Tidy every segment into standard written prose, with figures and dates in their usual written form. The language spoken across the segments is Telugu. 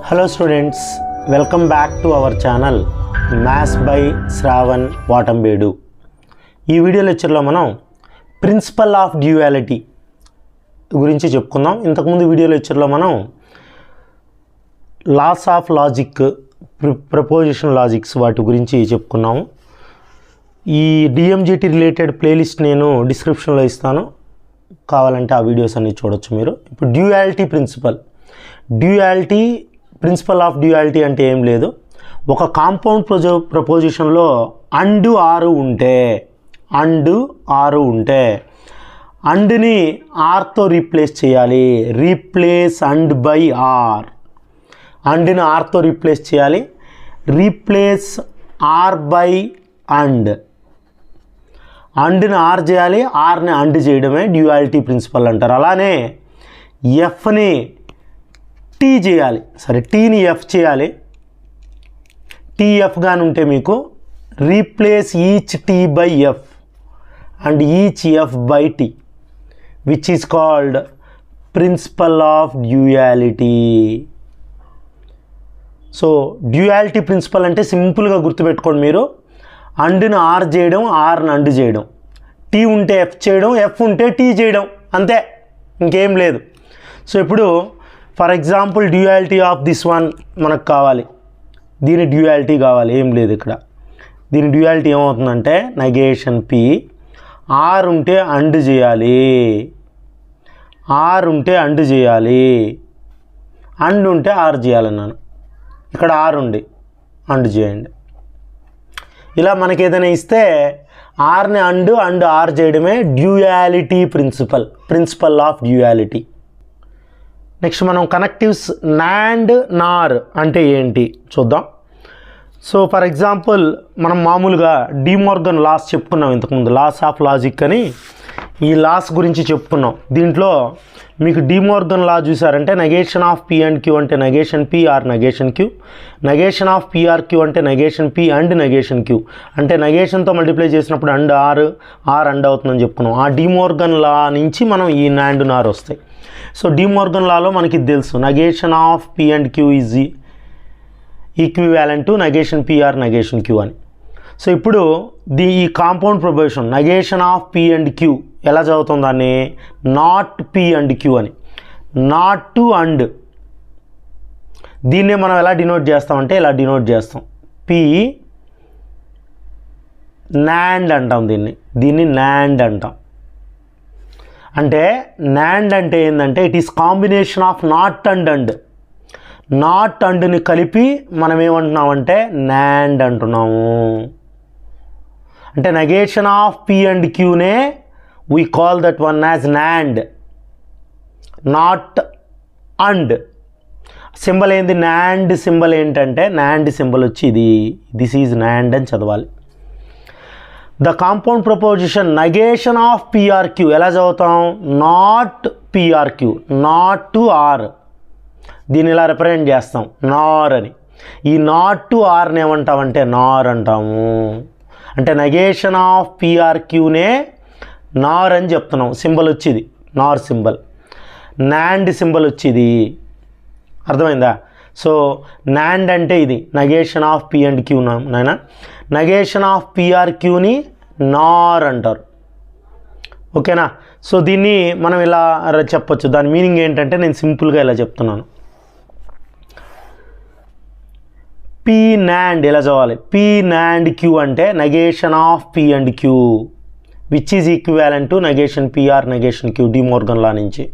Hello students, welcome back to our channel Maths by Shravan Vatambedu. ఈ వీడియో లెక్చర్లో మనం ప్రిన్సిపల్ ఆఫ్ డ్యూయాలిటీ గురించి చెప్పుకుందాం. ఇంతకుముందు వీడియో లెక్చర్లో మనం laws of logic, proposition logics వాటి గురించి చెప్పుకున్నాము. ఈ డిఎంజిటి రిలేటెడ్ ప్లేలిస్ట్ నేను డిస్క్రిప్షన్లో ఇస్తాను, కావాలంటే ఆ వీడియోస్ అన్ని చూడొచ్చు మీరు. ఇప్పుడు డ్యూయాలిటీ ప్రిన్సిపల్ ఆఫ్ డ్యూయాలిటీ అంటే ఏం లేదు, ఒక కాంపౌండ్ ప్రపోజిషన్లో అండ్ ఆరు ఉంటే అండ్ని ఆర్తో రీప్లేస్ చేయాలి. రీప్లేస్ అండ్ బై ఆర్, అండ్ని ఆర్తో రీప్లేస్ చేయాలి. రీప్లేస్ ఆర్ బై అండ్ని ఆర్ చేయాలి, ఆర్ని అండ్ చేయడమే డ్యూయాలిటీ ప్రిన్సిపల్ అంటారు. అలానే ఎఫ్ని టీ చేయాలి, సరే టీని ఎఫ్ చేయాలి. టీఎఫ్ గాని ఉంటే మీకు replace each T by F and each F by T, which is called principle of duality. So duality principle అంటే సింపుల్గా గుర్తుపెట్టుకోండి మీరు, అండ్ని ఆర్ చేయడం, ఆర్ని అండ్ చేయడం, టీ ఉంటే ఎఫ్ చేయడం, ఎఫ్ ఉంటే టీ చేయడం, అంతే, ఇంకేం లేదు. సో ఇప్పుడు for example duality of this one మనకు కావాలి, దీని డ్యూయాలిటీ కావాలి, ఏం లేదు ఇక్కడ. దీని డ్యూయాలిటీ ఏమవుతుందంటే నెగేషన్ పి, ఆర్ ఉంటే అండ్ చేయాలి, ఆర్ ఉంటే అండ్ చేయాలి, అండ్ ఉంటే ఆర్ చేయాలన్నాను. ఇక్కడ ఆర్ ఉండి అండ్ చేయండి. ఇలా మనకి ఏదైనా ఇస్తే ఆర్ని అండ్ ఆర్ చేయడమే duality principle of duality. Next మనం కనెక్టివ్స్ నాండ్ నార్ అంటే ఏంటి చూద్దాం. సో ఫర్ ఎగ్జాంపుల్ మనం మామూలుగా డిమోర్గన్ లాస్ చెప్పుకున్నాం ఇంతకుముందు, లాస్ ఆఫ్ లాజిక్ అని ఈ లాస్ గురించి చెప్పుకున్నాం. దీంట్లో మీకు డిమోర్గన్ లా చూసారంటే negation of P and q అంటే negation P or negation q, negation of p or q అంటే negation p and negation q, అంటే నెగేషన్తో మల్టిప్లై చేసినప్పుడు అండ్ ఆర్ అండ్ అవుతుందని చెప్పుకున్నాం. ఆ డిమోర్గన్ లా నుంచి మనం ఈ నాండ్ నార్ వస్తాయి. సో డిమోర్గన్ లాలో మనకి తెలుసు negation of P and Q is equivalent to negation PR negation Q అని. సో ఇప్పుడు ఈ compound proposition negation of P and Q ఎలా చదువుతుంది, దాన్ని నాట్ పి అండ్ క్యూ అని, నాట్ టు అండ్. దీన్నే మనం ఎలా డినోట్ చేస్తామంటే ఇలా డినోట్ చేస్తాం, పి నాండ్ అంటాం, దీన్ని నాండ్ అంటాం. అంటే నాండ్ అంటే ఏంటంటే it is combination of not అండ్ని కలిపి మనం ఏమంటున్నామంటే నాండ్ అంటున్నాము. అంటే నెగేషన్ ఆఫ్ పి అండ్ క్యూనే we call that one as nand, not and. Symbol ఏంది, నాండ్ సింబల్ ఏంటంటే నాండ్ సింబల్ వచ్చి దిస్ ఈజ్ నాండ్ అని చదవాలి. The compound proposition negation of p or q ఎలా చదువుతాం, not p or q, not to or, దీన్ని ఇలా రిప్రజెంట్ చేస్తాం నార్ అని. ఈ నాట్ టు ఆర్ని ఏమంటామంటే నార్ అంటాము. అంటే నెగేషన్ ఆఫ్ పిఆర్క్యూనే నార్ అని చెప్తున్నాం. సింబల్ వచ్చింది నార్ సింబల్, నాండ్ సింబల్ వచ్చింది, అర్థమైందా? సో నాండ్ అంటే ఇది negation of P and Q నైనా, నెగేషన్ ఆఫ్ పిఆర్క్యూని నార్ అంటారు, ఓకేనా? సో దీన్ని మనం ఇలా చెప్పొచ్చు. దాని మీనింగ్ ఏంటంటే నేను సింపుల్గా ఇలా చెప్తున్నాను, పి నాండ్ ఎలా చదవాలి, పి నాండ్ క్యూ అంటే negation of P and q which is equivalent to negation PR negation q De Morgan law నుంచి.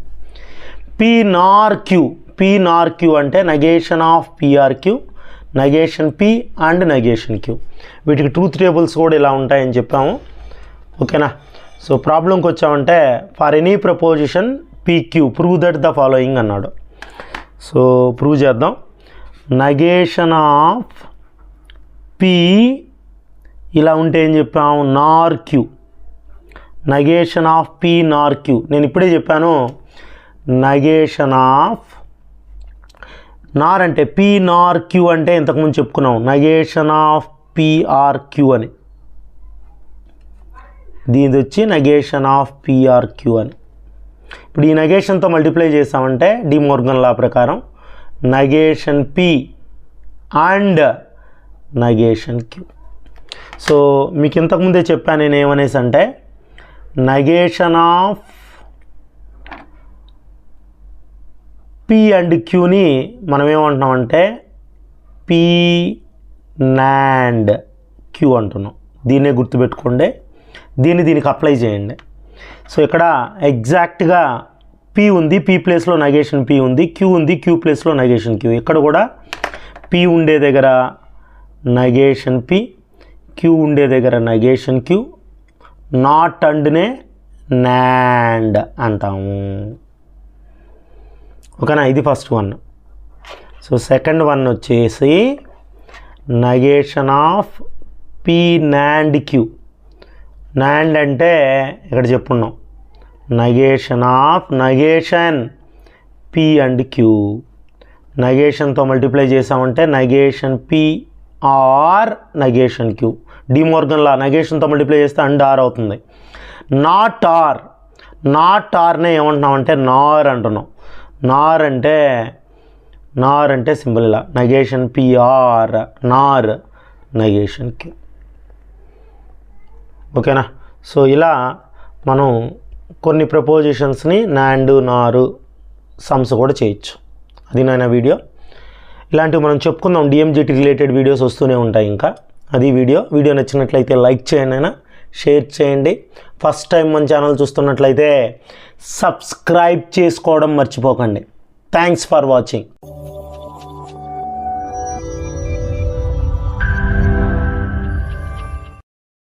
పి నార్ క్యూ అంటే negation of p or q, negation p and negation q. వీటికి ట్రూత్ టేబుల్స్ కూడా ఇలా ఉంటాయని చెప్పాము, ఓకేనా? సో ప్రాబ్లంకి వచ్చామంటే for any proposition p q prove that the following అన్నాడు. సో ప్రూవ్ చేద్దాం. నెగేషన్ ఆఫ్ పి ఇలా ఉంటే ఏం చెప్పాము, nor q, negation of P nor queue. నేను ఇప్పుడే చెప్పాను నెగేషన్ ఆఫ్ నార్ అంటే పి నార్ క్యూ అంటే ఇంతకుముందు చెప్పుకున్నాం నెగేషన్ ఆఫ్ పిఆర్ క్యూ అని, దీనిది వచ్చి నెగేషన్ ఆఫ్ పిఆర్ క్యూ అని. ఇప్పుడు ఈ నెగేషన్తో మల్టిప్లై చేసామంటే డిమోర్గన్ లా ప్రకారం negation P and negation Q. So మీకు ఇంతకుముందే చెప్పాను నేను ఏమనేసి అంటే నెగేషన్ ఆఫ్ P అండ్ Qని మనం ఏమంటున్నామంటే P NAND Q అంటున్నాం. దీన్నే గుర్తుపెట్టుకోండి, దీనికి అప్లై చేయండి. సో ఇక్కడ ఎగ్జాక్ట్గా P ఉంది, P ప్లేస్లో నెగేషన్ P ఉంది, Q ఉంది, Q ప్లేస్లో నెగేషన్ Q. ఇక్కడ కూడా P ఉండే దగ్గర నెగేషన్ P, Q ఉండే దగ్గర నెగేషన్ Q, నాట్ అండ్నే NAND అంటాము. ఓకేనా, ఇది first one. So second one వచ్చేసి negation of P NAND Q. NAND అంటే ఇక్కడ చెప్పున్నాం negation of negation P and Q. నెగేషన్తో మల్టిప్లై చేసామంటే negation P or negation Q. De Morgan law నెగేషన్తో మల్టిప్లై చేస్తే అండ్ ఆర్ అవుతుంది. నాట్ ఆర్, నాట్ ఆర్నే ఏమంటున్నామంటే నార్ అంటున్నాం. నార్ అంటే సింబల్ ఇలా negation P or nor negation Q. ఓకేనా. సో ఇలా మనం కొన్ని ప్రపోజిషన్స్ని నాండ్ నారు సమ్స్ కూడా చేయొచ్చు. అది నా వీడియో. ఇలాంటివి మనం చెప్పుకుందాం, డిఎంజిటి రిలేటెడ్ వీడియోస్ వస్తూనే ఉంటాయి. ఇంకా అది వీడియో నచ్చినట్లయితే లైక్ చేయండి, అయినా షేర్ చేయండి. ఫస్ట్ టైం మన ఛానల్ చూస్తున్నట్లయితే సబ్స్క్రైబ్ చేసుకోవడం మర్చిపోకండి. Thanks for watching.